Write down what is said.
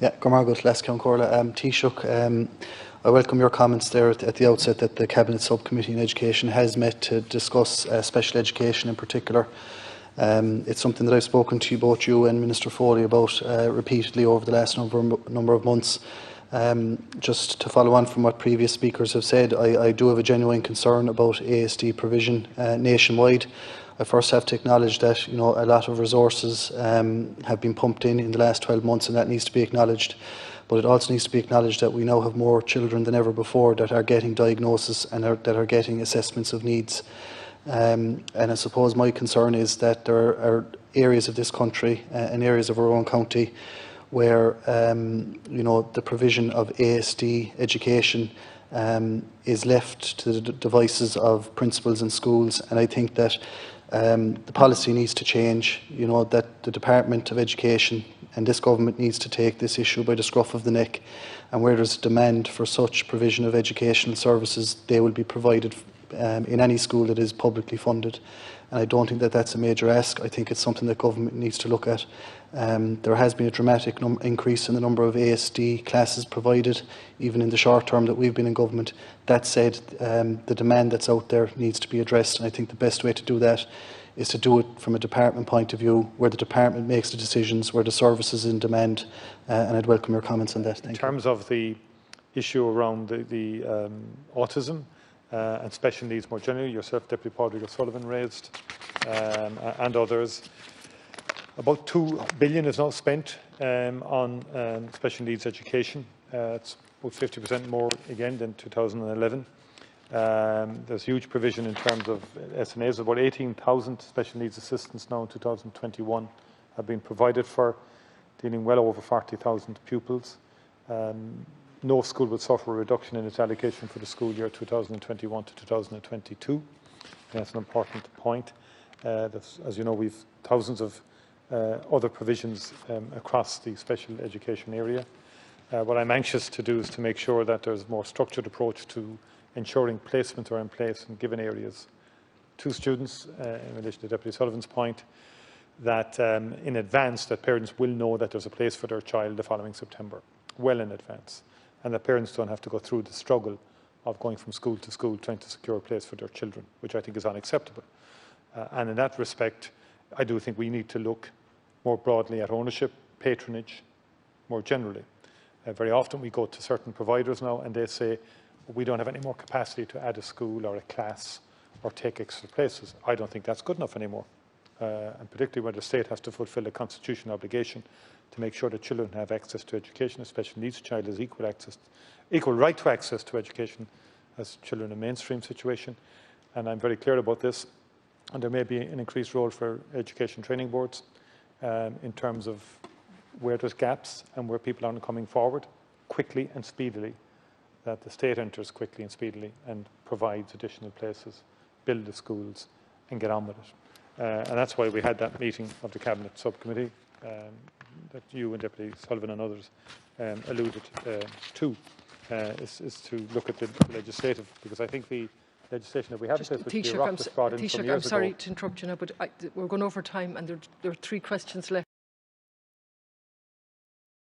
Yeah, Gormargot, Les Corla. Taoiseach, I welcome your comments there at the outset that the Cabinet Subcommittee on Education has met to discuss special education in particular. It's something that I've spoken to both you and Minister Foley about repeatedly over the last number of months. Just to follow on from what previous speakers have said, I do have a genuine concern about ASD provision nationwide. I first have to acknowledge that a lot of resources have been pumped in the last 12 months, and that needs to be acknowledged. But it also needs to be acknowledged that we now have more children than ever before that are getting diagnosis and that are getting assessments of needs. And I suppose my concern is that there are areas of this country and areas of our own county where the provision of ASD education is left to the devices of principals and schools, and I think that the policy needs to change. That the Department of Education and this government needs to take this issue by the scruff of the neck, and where there's a demand for such provision of educational services, they will be provided in any school that is publicly funded. And I don't think that that's a major ask. I think it's something that government needs to look at. There has been a dramatic increase in the number of ASD classes provided, even in the short term that we've been in government. That said, the demand that's out there needs to be addressed, and I think the best way to do that is to do it from a department point of view, where the department makes the decisions, where the service is in demand, and I'd welcome your comments on that. Thank you. In terms of the issue around the autism and special needs more generally, yourself, Deputy Pádraig O'Sullivan, raised, and others, about $2 billion is now spent on special needs education. It's about 50% more again than 2011. There's huge provision in terms of SNAs. About 18,000 special needs assistants now in 2021 have been provided for, dealing well over 40,000 pupils. No school will suffer a reduction in its allocation for the school year 2021 to 2022. That's an important point. As you know, we've thousands of other provisions across the special education area. What I'm anxious to do is to make sure that there's a more structured approach to ensuring placements are in place in given areas to students, in relation to Deputy Sullivan's point, that in advance that parents will know that there's a place for their child the following September, well in advance, and that parents don't have to go through the struggle of going from school to school trying to secure a place for their children, which I think is unacceptable. And in that respect, I do think we need to look more broadly at ownership, patronage, more generally. Very often we go to certain providers now and they say, we don't have any more capacity to add a school or a class or take extra places. I don't think that's good enough anymore. And particularly when the state has to fulfil a constitutional obligation to make sure that children have access to education, a special needs child has equal right to access to education as children in a mainstream situation. And I'm very clear about this. And there may be an increased role for education training boards in terms of where there's gaps and where people aren't coming forward quickly and speedily, that the state enters quickly and speedily and provides additional places, build the schools and get on with it. And that's why we had that meeting of the Cabinet Subcommittee that you and Deputy Sullivan and others alluded to, is to look at the legislative, because I think the legislation that we have in place, which the Oireachtas brought in some years ago. I'm sorry to interrupt you now, but we're going over time and there are 3 questions left.